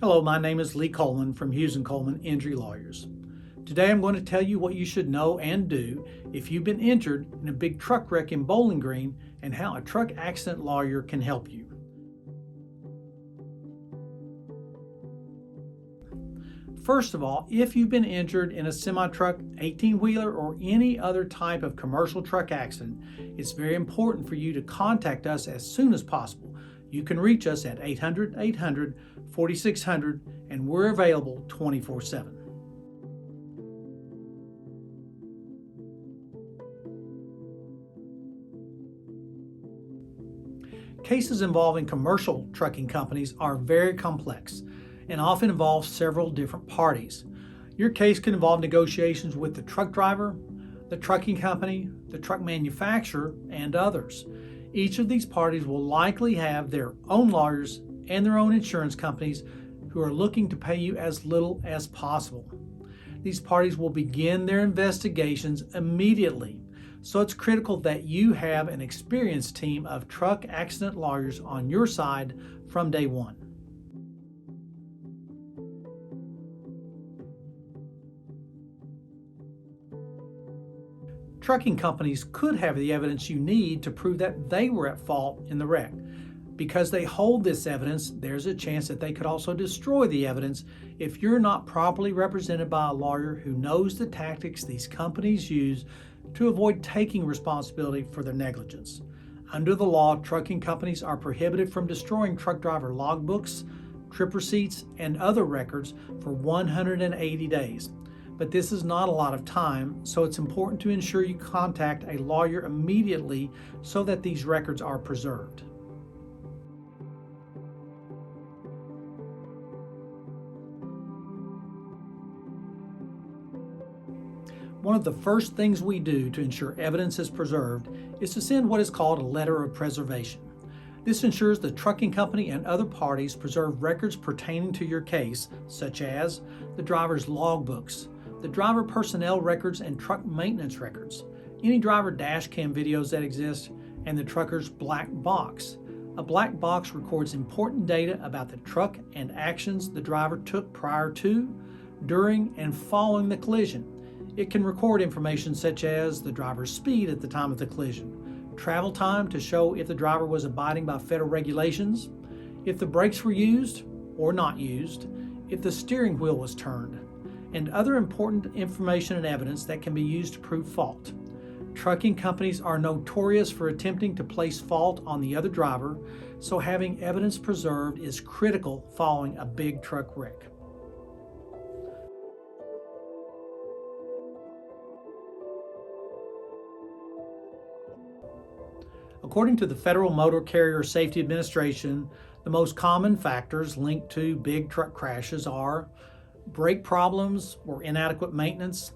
Hello, my name is Lee Coleman from Hughes Coleman Injury Lawyers. Today I'm going to tell you what you should know and do if you've been injured in a big truck wreck in Bowling Green and how a truck accident lawyer can help you. First of all, if you've been injured in a semi-truck, 18-wheeler, or any other type of commercial truck accident, it's very important for you to contact us as soon as possible. You can reach us at 800-800-4600 and we're available 24/7. Cases involving commercial trucking companies are very complex and often involve several different parties. Your case could involve negotiations with the truck driver, the trucking company, the truck manufacturer, and others. Each of these parties will likely have their own lawyers and their own insurance companies who are looking to pay you as little as possible. These parties will begin their investigations immediately, so it's critical that you have an experienced team of truck accident lawyers on your side from day one. Trucking companies could have the evidence you need to prove that they were at fault in the wreck. Because they hold this evidence, there's a chance that they could also destroy the evidence if you're not properly represented by a lawyer who knows the tactics these companies use to avoid taking responsibility for their negligence. Under the law, trucking companies are prohibited from destroying truck driver logbooks, trip receipts, and other records for 180 days. But this is not a lot of time, so it's important to ensure you contact a lawyer immediately so that these records are preserved. One of the first things we do to ensure evidence is preserved is to send what is called a letter of preservation. This ensures the trucking company and other parties preserve records pertaining to your case, such as the driver's logbooks, the driver personnel records and truck maintenance records, any driver dash cam videos that exist, and the trucker's black box. A black box records important data about the truck and actions the driver took prior to, during, and following the collision. It can record information such as the driver's speed at the time of the collision, travel time to show if the driver was abiding by federal regulations, if the brakes were used or not used, if the steering wheel was turned, and other important information and evidence that can be used to prove fault. Trucking companies are notorious for attempting to place fault on the other driver, so having evidence preserved is critical following a big truck wreck. According to the Federal Motor Carrier Safety Administration, the most common factors linked to big truck crashes are brake problems or inadequate maintenance,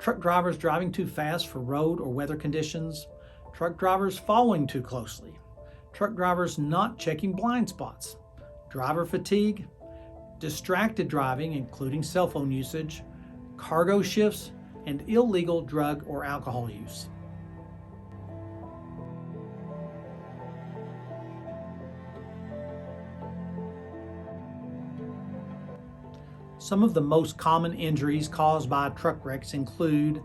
truck drivers driving too fast for road or weather conditions, truck drivers following too closely, truck drivers not checking blind spots, driver fatigue, distracted driving including cell phone usage, cargo shifts, and illegal drug or alcohol use. Some of the most common injuries caused by truck wrecks include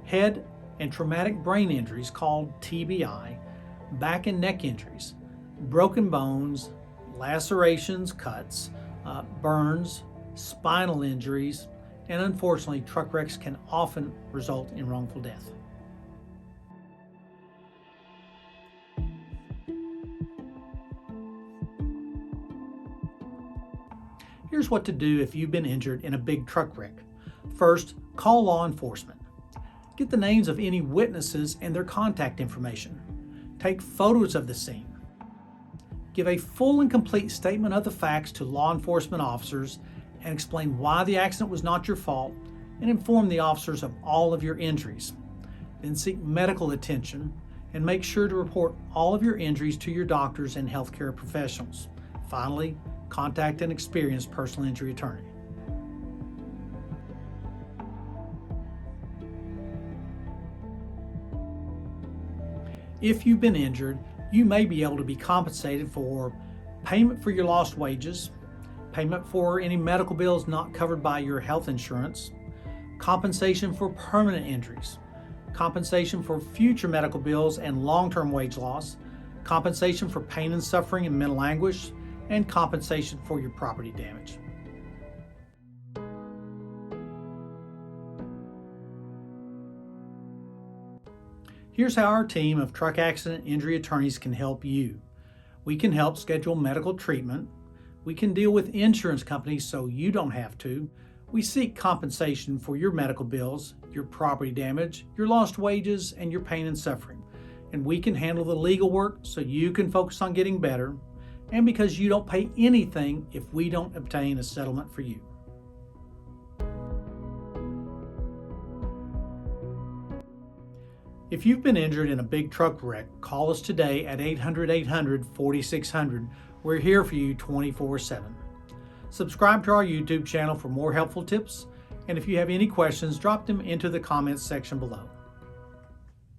head and traumatic brain injuries called TBI, back and neck injuries, broken bones, lacerations, cuts, burns, spinal injuries, and unfortunately, truck wrecks can often result in wrongful death. Here's what to do if you've been injured in a big truck wreck. First, call law enforcement. Get the names of any witnesses and their contact information. Take photos of the scene. Give a full and complete statement of the facts to law enforcement officers and explain why the accident was not your fault and inform the officers of all of your injuries. Then seek medical attention and make sure to report all of your injuries to your doctors and healthcare professionals. Finally, contact an experienced personal injury attorney. If you've been injured, you may be able to be compensated for payment for your lost wages, payment for any medical bills not covered by your health insurance, compensation for permanent injuries, compensation for future medical bills and long-term wage loss, compensation for pain and suffering and mental anguish, and compensation for your property damage. Here's how our team of truck accident injury attorneys can help you. We can help schedule medical treatment. We can deal with insurance companies so you don't have to. We seek compensation for your medical bills, your property damage, your lost wages, and your pain and suffering. And we can handle the legal work so you can focus on getting better, and because you don't pay anything if we don't obtain a settlement for you. If you've been injured in a big truck wreck, call us today at 800-800-4600. We're here for you 24/7. Subscribe to our YouTube channel for more helpful tips, and if you have any questions, drop them into the comments section below.